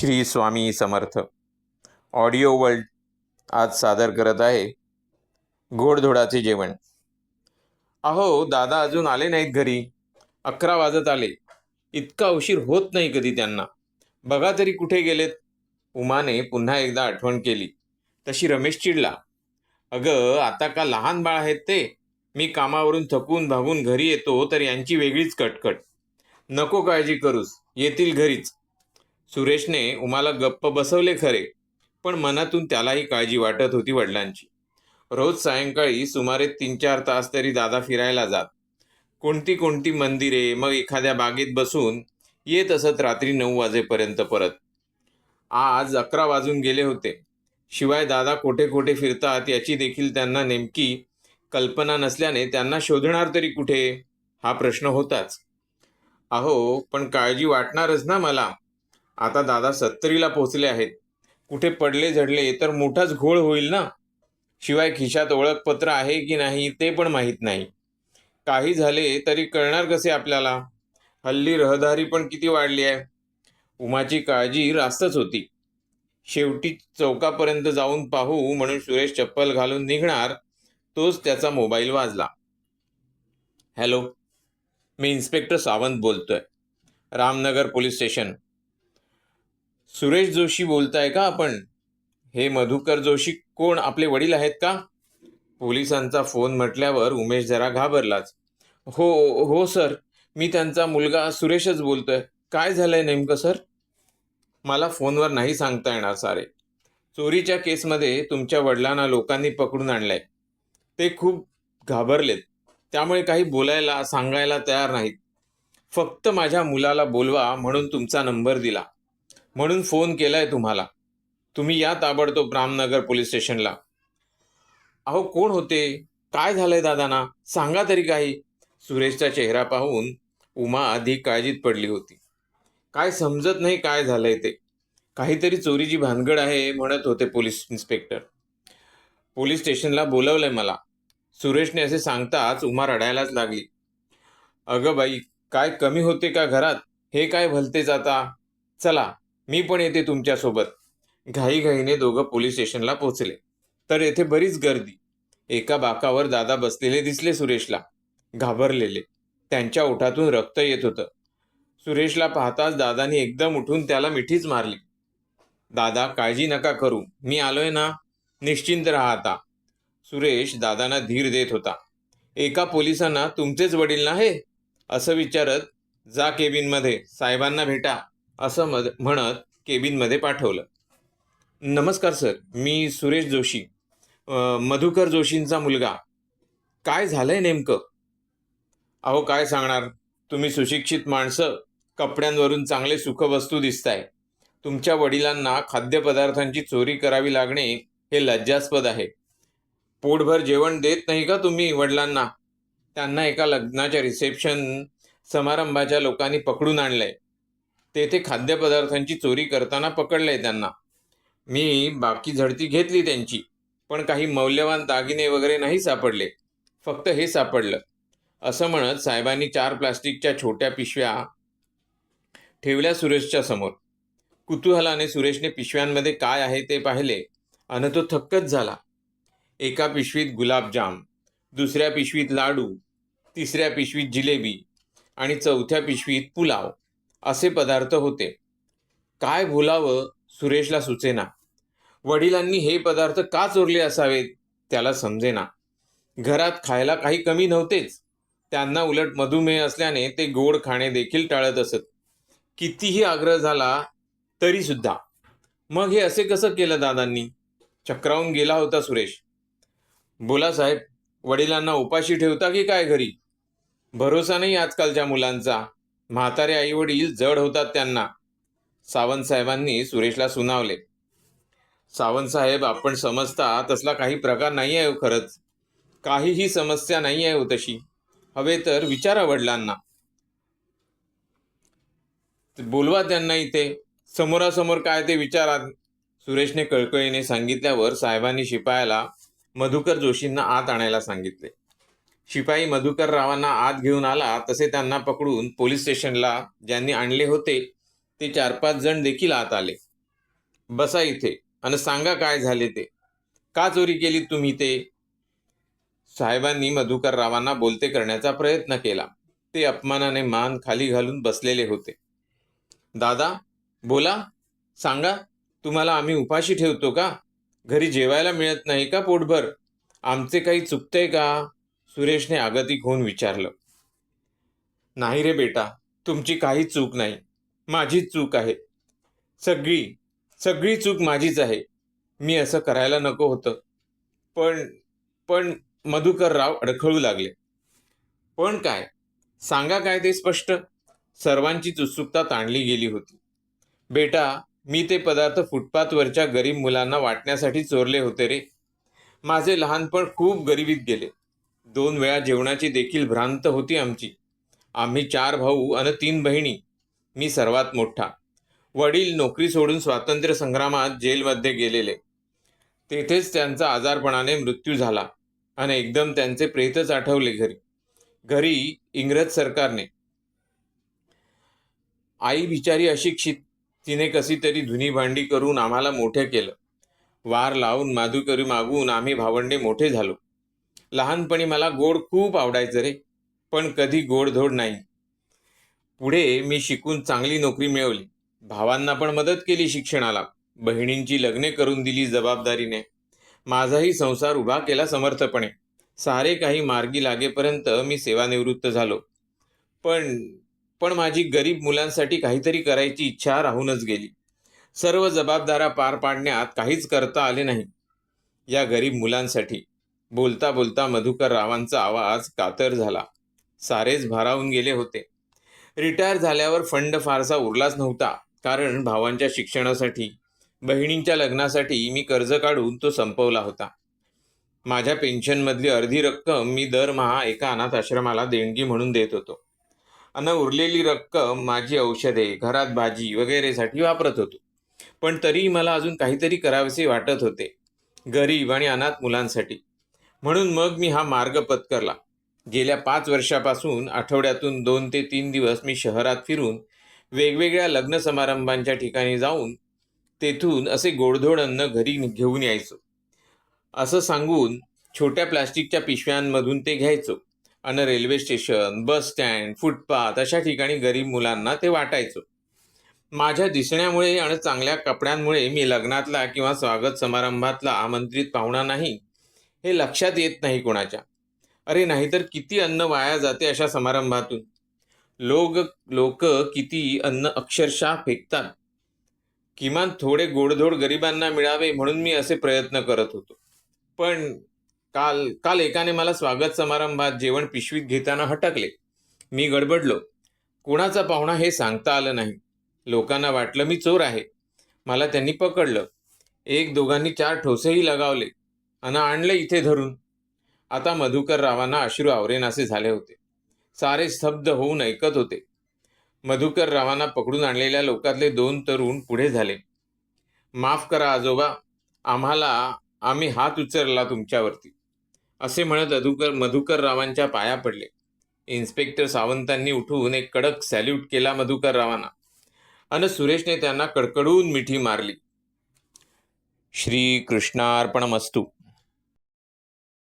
Shri Swami Samarth audio world आज सादर करत आहे घोडधोडाचे जेवण. अहो दादा अजून आले नाहीत घरी. 11 वाजत आले. इतका उशीर होत नाही कधी त्यांना. बघा तरी कुठे गेलेत. उमाने पुन्हा एकदा आठवण केली. तशी रमेश चिडला. अगं आता का लहान बाळ आहेत ते. मी कामावरून थकून भागून घरी येतो तर यांची वेगळीच कटकट. नको काळजी करूस, येतील घरीच. सुरेशने उमाला गप्प बसवले खरे, पण मनातून त्यालाही काळजी वाटत होती वडिलांची. रोज सायंकाळी सुमारे 3-4 तास तरी दादा फिरायला जात. कोणती कोणती मंदिरे, मग एखाद्या बागेत बसून येत असत रात्री 9 वाजेपर्यंत परत. आज 11 वाजून गेले होते. शिवाय दादा कोठे कोठे फिरतात याची देखील त्यांना नेमकी कल्पना नसल्याने त्यांना शोधणार तरी कुठे, हा प्रश्न होताच. अहो पण काळजी वाटणारच ना मला. आता दादा 70ला पोचले आहेत. कुठे पडले झडले तर मोठाच घोळ होईल ना. शिवाय खिशात ओळखपत्र आहे की नाही ते पण माहीत नाही. काही झाले तरी कळणार कसे आपल्याला. हल्ली रहदारी पण किती वाढली आहे. उमाची काळजी रास्तच होती. शेवटी चौकापर्यंत जाऊन पाहू म्हणून सुरेश चप्पल घालून निघणार, तोच त्याचा मोबाईल वाजला. हॅलो, मी इन्स्पेक्टर सावंत बोलतोय, रामनगर पोलीस स्टेशन. सुरेश जोशी बोलताय का आपण? हे मधुकर जोशी कोण, आपले वडील आहेत का? पोलिसांचा फोन म्हटल्यावर उमेश जरा घाबरलाच. हो हो सर, मी त्यांचा मुलगा सुरेशच बोलतोय. काय झालंय नेमकं सर? मला फोनवर नाही सांगता येणार सारे. चोरीच्या केसमध्ये तुमच्या वडिलांना लोकांनी पकडून आणलंय. ते खूप घाबरलेत, त्यामुळे काही बोलायला सांगायला तयार नाहीत. फक्त माझ्या मुलाला बोलवा म्हणून तुमचा नंबर दिला, म्हणून फोन केलाय तुम्हाला. तुम्ही या ताबडतोब रामनगर पोलीस स्टेशनला. अहो कोण होते? काय झालंय दादांना? सांगा तरी काही. सुरेशचा चेहरा पाहून उमा अधिक काळजीत पडली होती. काय समजत नाही काय झालंय ते. काहीतरी चोरीची भानगड आहे म्हणत होते पोलीस इन्स्पेक्टर. पोलीस स्टेशनला बोलवलंय मला, सुरेशने असे सांगताच उमा रडायलाच लागली. अगं बाई, काय कमी होते का घरात? हे काय भलतेच आता. चला मी पण येते तुमच्यासोबत. घाईघाईने दोघं पोलीस स्टेशनला पोहोचले तर येथे बरीच गर्दी. एका बाकावर दादा बसलेले दिसले सुरेशला, घाबरलेले. त्यांच्या ओठातून रक्त येत होतं. सुरेशला पाहताच दादानी एकदम उठून त्याला मिठीच मारली. दादा काळजी नका करू, मी आलोय ना, निश्चिंत राहा आता. सुरेश दादांना धीर देत होता. एका पोलिसांना तुमचेच वडील ना हे, असं विचारत जा केबिनमध्ये, साहेबांना भेटा, असं म्हणत केबिनमध्ये पाठवलं. नमस्कार सर, मी सुरेश जोशी, मधुकर जोशींचा मुलगा. काय झालंय नेमकं? अहो काय सांगणार, तुम्ही सुशिक्षित माणसं, कपड्यांवरून चांगले सुखवस्तू दिसताय. तुमच्या वडिलांना खाद्यपदार्थांची चोरी करावी लागणे हे लज्जास्पद आहे. पोटभर जेवण देत नाही का तुम्ही वडिलांना? त्यांना एका लग्नाच्या रिसेप्शन समारंभाच्या लोकांनी पकडून आणलंय. तेथे खाद्यपदार्थांची चोरी करताना पकडलंय त्यांना. मी बाकी झडती घेतली त्यांची, पण काही मौल्यवान दागिने वगैरे नाही सापडले, फक्त हे सापडलं, असं म्हणत साहेबांनी 4 प्लास्टिकच्या छोट्या पिशव्या ठेवल्या सुरेशच्या समोर. कुतूहलाने सुरेशने पिशव्यांमध्ये काय आहे ते पाहिले अन तो थक्कच झाला. एका पिशवीत गुलाबजाम, दुसऱ्या पिशवीत लाडू, तिसऱ्या पिशवीत जिलेबी आणि चौथ्या पिशवीत पुलाव असे पदार्थ होते. काय बोलावं सुरेशला सुचेना. वडिलांनी हे पदार्थ का चोरले असावेत त्याला समजेना. घरात खायला काही कमी नव्हतेच. त्यांना उलट मधुमेह असल्याने ते गोड खाणे देखील टाळत असत. कितीही आग्रह झाला तरी सुद्धा. मग हे असे कसं केलं दादांनी? चक्रावून गेला होता सुरेश. बोला साहेब, वडिलांना उपाशी ठेवता की काय घरी? भरोसा नाही आजकालच्या मुलांचा. म्हातारे आई वडील जड होतात त्यांना, सावंत साहेबांनी सुरेशला सुनावले. सावंत साहेब, आपण समजता तसला काही प्रकार नाही आहे खरंच. काहीही समस्या नाही आहे तशी. हवे तर विचारा वडिलांना. बोलवा त्यांना इथे, समोरासमोर काय ते विचारा. सुरेशने कळकळीने सांगितल्यावर साहेबांनी शिपायाला मधुकर जोशींना आत आणायला सांगितले. शिपाई मधुकर रावांना आत घेऊन आला तसे त्यांना पकडून पोलीस स्टेशनला ज्यांनी आणले होते ते 4-5 जण देखील आत आले. बसा इथे आणि सांगा काय झाले ते. का चोरी केली तुम्ही ते? साहेबांनी मधुकर रावांना बोलते करण्याचा प्रयत्न केला. ते अपमानाने मान खाली घालून बसलेले होते. दादा बोला, सांगा. तुम्हाला आम्ही उपाशी ठेवतो का? घरी जेवायला मिळत नाही का पोटभर? आमचे काही चुकतंय का? सुरेशने आगतिक होऊन विचारलं. नाही रे बेटा, तुमची काही चूक नाही, माझीच चूक आहे. सगळी सगळी चूक माझीच आहे. मी असं करायला नको होतं. पण पण मधुकरराव अडखळू लागले. पण काय? सांगा काय ते स्पष्ट. सर्वांचीच उत्सुकता ताणली गेली होती. बेटा, मी ते पदार्थ फुटपाथवरच्या गरीब मुलांना वाटण्यासाठी चोरले होते रे. माझे लहानपण खूप गरिबीत गेले. 2 वेळा जेवणाची देखील भ्रांत होती आमची. आम्ही 4 भाऊ आणि 3 बहिणी. मी सर्वात मोठा. वडील नोकरी सोडून स्वातंत्र्य संग्रामात जेलमध्ये गेलेले. तेथेच त्यांचा आजारपणाने मृत्यू झाला आणि एकदम त्यांचे प्रेतच आठवले घरी. घरी इंग्रज सरकारने. आई बिचारी अशिक्षित. तिने कशी तरी धुनी भांडी करून आम्हाला मोठे केलं. वार लावून माधुकरी मागून आम्ही भावंडे मोठे झालो. लहानपणी मला गोड खूप आवडायचं रे, पण कधी गोडधोड नाही. पुढे मी शिकून चांगली नोकरी मिळवली. भावांना पण मदत केली शिक्षणाला. बहिणींची लग्ने करून दिली जबाबदारीने. माझाही संसार उभा केला समर्थपणे. सारे काही मार्गी लागेपर्यंत मी सेवानिवृत्त झालो. पण पण माझी गरीब मुलांसाठी काहीतरी करायची इच्छा राहूनच गेली. सर्व जबाबदाऱ्या पार पाडण्यात काहीच करता आले नाही या गरीब मुलांसाठी. बोलता बोलता मधुकर रावांचा आवाज कातर झाला. सारेच भारावून गेले होते. रिटायर झाल्यावर फंड फारसा उरलाच नव्हता, कारण भावांच्या शिक्षणासाठी, बहिणींच्या लग्नासाठी मी कर्ज काढून तो संपवला होता. माझ्या पेन्शनमधली अर्धी रक्कम मी दरमहा एका अनाथ आश्रमाला देणगी म्हणून देत होतो आणि उरलेली रक्कम माझी औषधे, घरात भाजी वगैरेसाठी वापरत होतो. पण तरीही मला अजून काहीतरी करावेसे वाटत होते, गरीब आणि अनाथ मुलांसाठी. म्हणून मग मी हा मार्ग पत्करला. गेल्या 5 वर्षापासून आठवड्यातून 2 ते 3 दिवस मी शहरात फिरून वेगवेगळ्या लग्न समारंभांच्या ठिकाणी जाऊन तेथून असे गोडधोड अन्न घरी घेऊन यायचो. असं सांगून छोट्या प्लास्टिकच्या पिशव्यांमधून ते घ्यायचो आणि railway station, bus stand, footpath अशा ठिकाणी गरीब मुलांना ते वाटायचो. माझ्या दिसण्यामुळे आणि चांगल्या कपड्यांमुळे मी लग्नातला किंवा स्वागत समारंभातला आमंत्रित पाहुणा नाही हे लक्षात येत नाही कोणाच्या. अरे नाहीतर किती अन्न वाया जाते अशा समारंभातून. लोक किती अन्न अक्षरशः फेकतात. किमान थोडे गोडधोड गरिबांना मिळावे म्हणून मी असे प्रयत्न करत होतो. पण काल काल एकाने मला स्वागत समारंभात जेवण पिशवीत घेताना हटकले. मी गडबडलो. कुणाचा पाहुणा हे सांगता आलं नाही. लोकांना वाटलं मी चोर आहे. मला त्यांनी पकडलं. 1-2घांनी 4 ठोसेही लगावले आणि आणले इथे धरून. आता मधुकर रावांना अश्रू आवरेनासे झाले होते. सारे स्तब्ध होऊन ऐकत होते. मधुकर रावांना पकडून आणलेल्या लोकातले 2 तरुण पुढे झाले. माफ करा आजोबा, आम्ही हात उचलला तुमच्यावरती, असे म्हणत मधुकर रावांच्या पाया पडले. इन्स्पेक्टर सावंतांनी उठून एक कडक सॅल्यूट केला मधुकर रावांना आणि सुरेशने त्यांना कडकडून मिठी मारली. श्री कृष्णार्पणमस्तु.